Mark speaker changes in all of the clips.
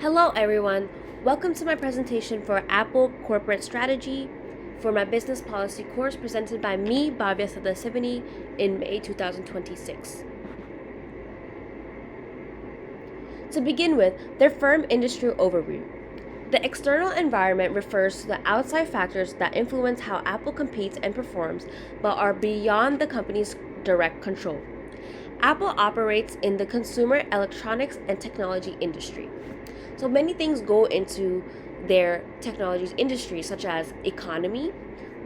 Speaker 1: Hello, everyone. Welcome to my presentation for Apple Corporate Strategy for my business policy course presented by me, Bhavya Sadasivani, in May 2026. To begin with, their firm industry overview. The external environment refers to the outside factors that influence how Apple competes and performs, but are beyond the company's direct control. Apple operates in the consumer electronics and technology industry. So many things go into their technologies industry, such as economy,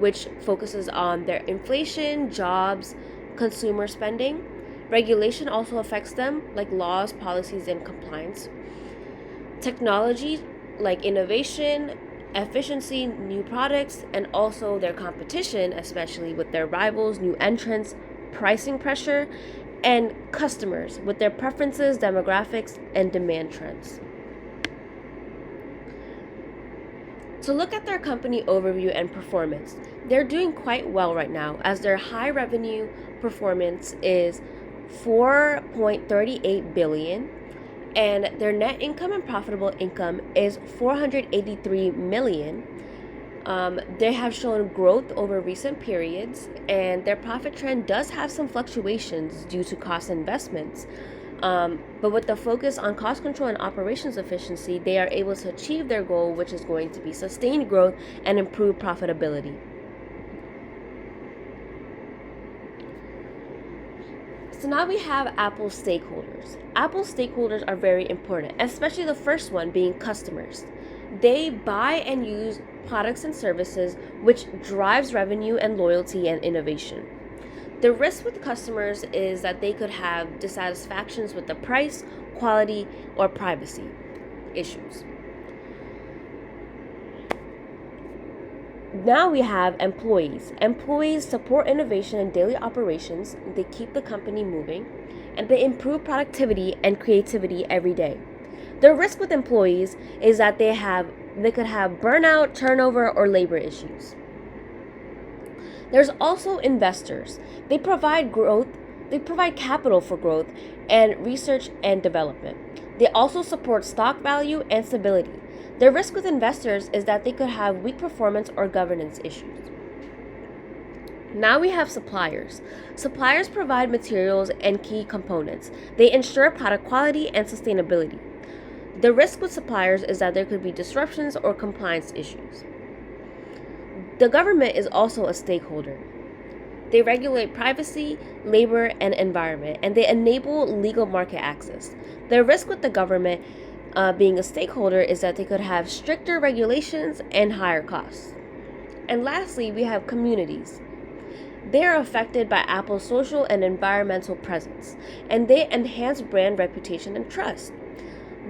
Speaker 1: which focuses on their inflation, jobs, consumer spending. Regulation also affects them, like laws, policies, and compliance. Technology, like innovation, efficiency, new products, and also their competition, especially with their rivals, new entrants, pricing pressure, and customers with their preferences, demographics, and demand trends. To look at their company overview and performance, they're doing quite well right now as their high revenue performance is 4.38 billion and their net income and profitable income is 483 million. They have shown growth over recent periods, and their profit trend does have some fluctuations due to cost investments. But with the focus on cost control and operations efficiency, they are able to achieve their goal, which is going to be sustained growth and improved profitability. So now we have Apple stakeholders. Apple stakeholders are very important, especially the first one being customers. They buy and use products and services, which drives revenue and loyalty and innovation. The risk with customers is that they could have dissatisfactions with the price, quality, or privacy issues. Now we have employees. Employees support innovation in daily operations, they keep the company moving, and they improve productivity and creativity every day. The risk with employees is that they could have burnout, turnover, or labor issues. There's also investors. They provide capital for growth and research and development. They also support stock value and stability. The risk with investors is that they could have weak performance or governance issues. Now we have suppliers. Suppliers provide materials and key components. They ensure product quality and sustainability. The risk with suppliers is that there could be disruptions or compliance issues. The government is also a stakeholder. They regulate privacy, labor, and environment, and they enable legal market access. The risk with the government being a stakeholder is that they could have stricter regulations and higher costs. And lastly, we have communities. They are affected by Apple's social and environmental presence, and they enhance brand reputation and trust.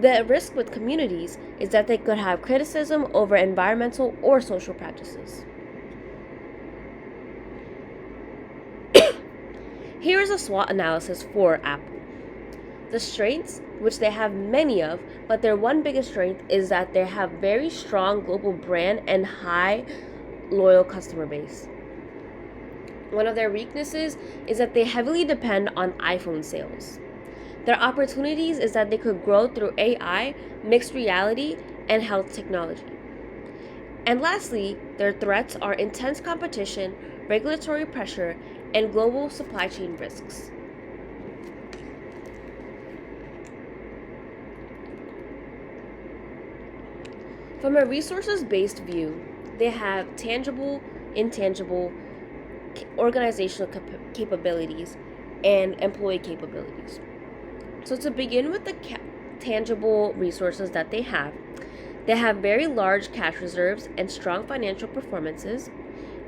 Speaker 1: The risk with communities is that they could have criticism over environmental or social practices. Here is a SWOT analysis for Apple. The strengths, which they have many of, but their one biggest strength is that they have very strong global brand and high loyal customer base. One of their weaknesses is that they heavily depend on iPhone sales. Their opportunities is that they could grow through AI, mixed reality, and health technology. And lastly, their threats are intense competition, regulatory pressure, and global supply chain risks. From a resources-based view, they have tangible, intangible, organizational capabilities, and employee capabilities. So to begin with the tangible resources that they have very large cash reserves and strong financial performances.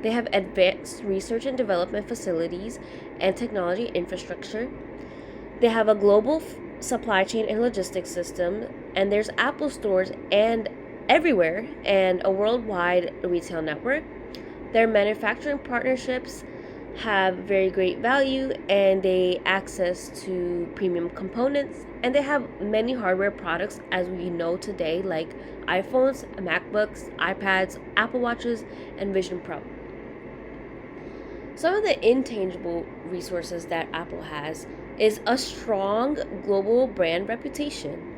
Speaker 1: They have advanced research and development facilities and technology infrastructure. They have a global supply chain and logistics system, and there's Apple stores and everywhere and a worldwide retail network. Their manufacturing partnerships have very great value, and they access to premium components, and they have many hardware products as we know today, like iPhones, MacBooks, iPads, Apple Watches, and Vision Pro. Some of the intangible resources that Apple has is a strong global brand reputation.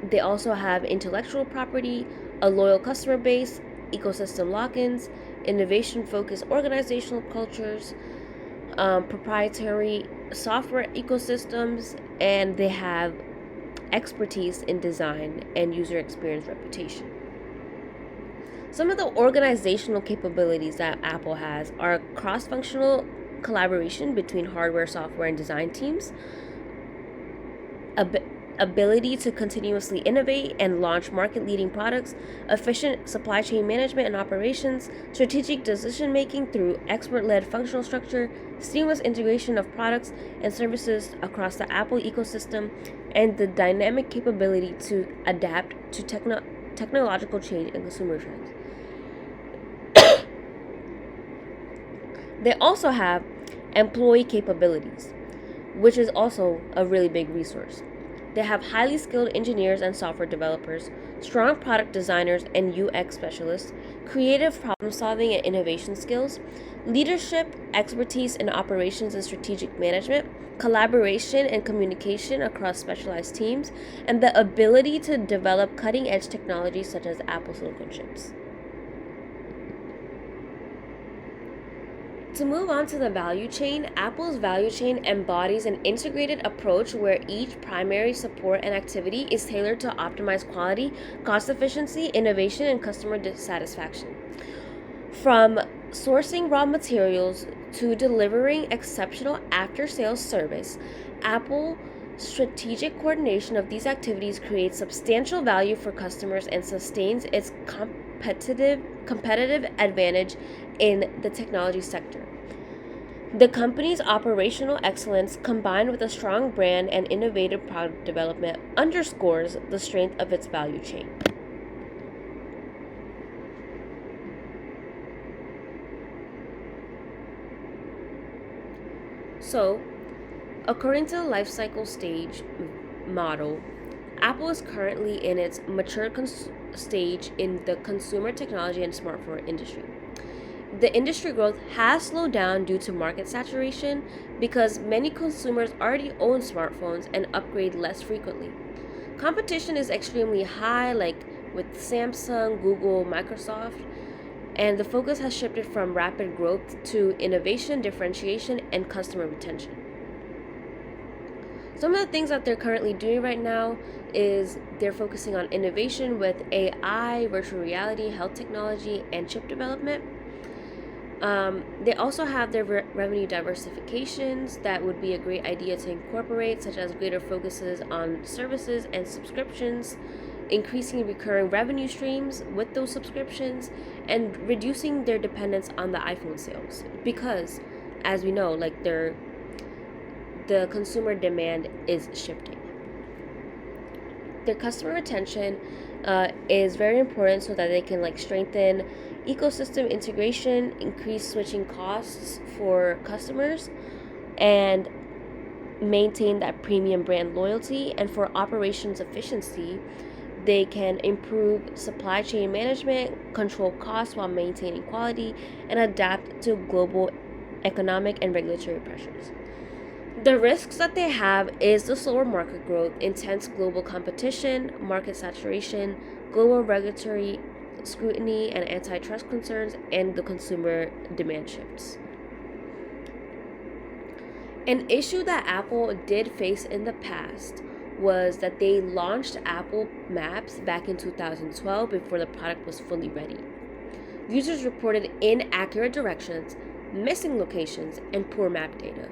Speaker 1: They also have intellectual property, a loyal customer base, ecosystem lock-ins, innovation-focused organizational cultures, proprietary software ecosystems, and they have expertise in design and user experience reputation. Some of the organizational capabilities that Apple has are cross-functional collaboration between hardware, software, and design teams, ability to continuously innovate and launch market-leading products, efficient supply chain management and operations, strategic decision-making through expert-led functional structure, seamless integration of products and services across the Apple ecosystem, and the dynamic capability to adapt to technological change and consumer trends. They also have employee capabilities, which is also a really big resource. They have highly skilled engineers and software developers, strong product designers and UX specialists, creative problem solving and innovation skills, leadership, expertise in operations and strategic management, collaboration and communication across specialized teams, and the ability to develop cutting edge technologies such as Apple silicon chips. To move on to the value chain, Apple's value chain embodies an integrated approach where each primary support and activity is tailored to optimize quality, cost efficiency, innovation, and customer satisfaction. From sourcing raw materials to delivering exceptional after-sales service, Apple's strategic coordination of these activities creates substantial value for customers and sustains its competitive advantage in the technology sector. The company's operational excellence, combined with a strong brand and innovative product development, underscores the strength of its value chain. So, according to the life cycle stage model, Apple is currently in its mature stage in the consumer technology and smartphone industry. The industry growth has slowed down due to market saturation because many consumers already own smartphones and upgrade less frequently. Competition is extremely high, like with Samsung, Google, Microsoft, and the focus has shifted from rapid growth to innovation, differentiation, and customer retention. Some of the things that they're currently doing right now is they're focusing on innovation with AI, virtual reality, health technology, and chip development. They also have their revenue diversifications that would be a great idea to incorporate, such as greater focuses on services and subscriptions, increasing recurring revenue streams with those subscriptions, and reducing their dependence on the iPhone sales. Because, as we know, like the consumer demand is shifting. Their customer retention is very important so that they can strengthen ecosystem integration, increase switching costs for customers, and maintain that premium brand loyalty. And for operations efficiency, they can improve supply chain management, control costs while maintaining quality, and adapt to global economic and regulatory pressures. The risks that they have is the slower market growth, intense global competition, market saturation, global regulatory scrutiny and antitrust concerns, and the consumer demand shifts. An issue that Apple did face in the past was that they launched Apple Maps back in 2012 before the product was fully ready. Users reported inaccurate directions, missing locations, and poor map data.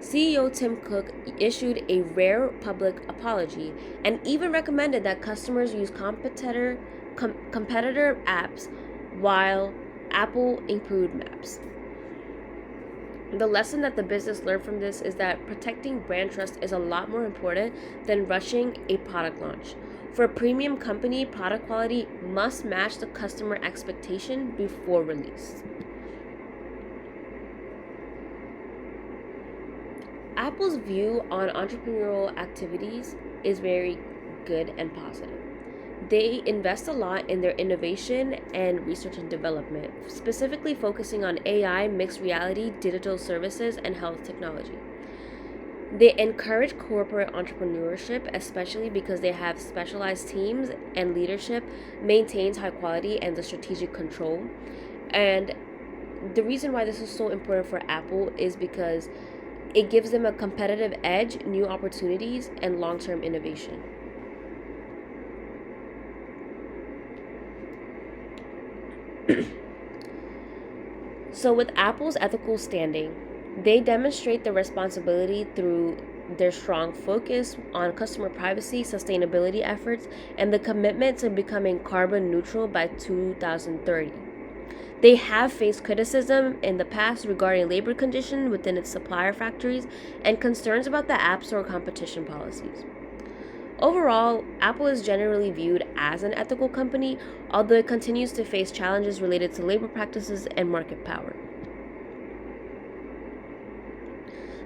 Speaker 1: CEO Tim Cook issued a rare public apology and even recommended that customers use competitor apps while Apple improved Maps. The lesson that the business learned from this is that protecting brand trust is a lot more important than rushing a product launch. For a premium company, product quality must match the customer expectation before release. Apple's view on entrepreneurial activities is very good and positive. They invest a lot in their innovation and research and development, specifically focusing on AI, mixed reality, digital services, and health technology. They encourage corporate entrepreneurship, especially because they have specialized teams and leadership maintains high quality and the strategic control. And the reason why this is so important for Apple is because it gives them a competitive edge, new opportunities, and long-term innovation. So, with Apple's ethical standing, they demonstrate the responsibility through their strong focus on customer privacy, sustainability efforts, and the commitment to becoming carbon neutral by 2030. They have faced criticism in the past regarding labor conditions within its supplier factories and concerns about the App Store competition policies. Overall, Apple is generally viewed as an ethical company, although it continues to face challenges related to labor practices and market power.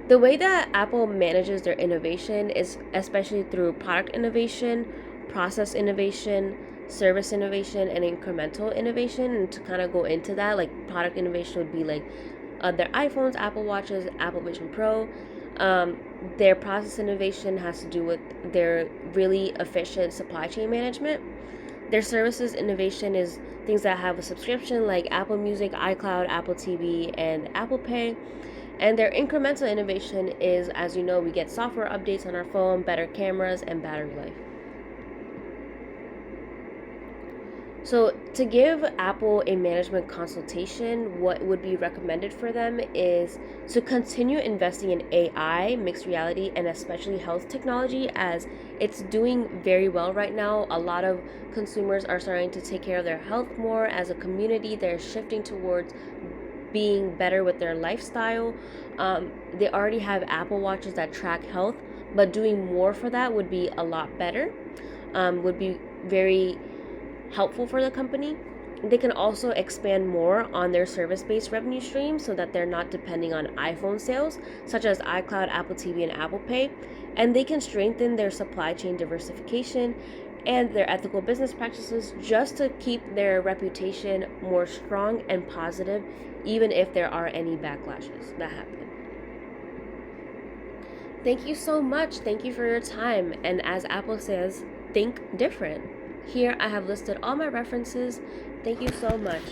Speaker 1: The way that Apple manages their innovation is especially through product innovation, process innovation, service innovation, and incremental innovation. And to kind of go into that, like product innovation would be like their iPhones, Apple Watches, Apple Vision Pro. Their process innovation has to do with their really efficient supply chain management. Their services innovation is things that have a subscription like Apple Music, iCloud, Apple TV, and Apple Pay. And their incremental innovation is, as you know, we get software updates on our phone, better cameras, and battery life. So, to give Apple a management consultation, what would be recommended for them is to continue investing in AI, mixed reality, and especially health technology, as it's doing very well right now. A lot of consumers are starting to take care of their health more. As a community, they're shifting towards being better with their lifestyle. They already have Apple Watches that track health, but doing more for that would be a lot better, would be very helpful for the company. They can also expand more on their service-based revenue streams so that they're not depending on iPhone sales, such as iCloud, Apple TV, and Apple Pay. And they can strengthen their supply chain diversification and their ethical business practices just to keep their reputation more strong and positive, even if there are any backlashes that happen. Thank you so much. Thank you for your time. And as Apple says, think different. Here I have listed all my references. Thank you so much.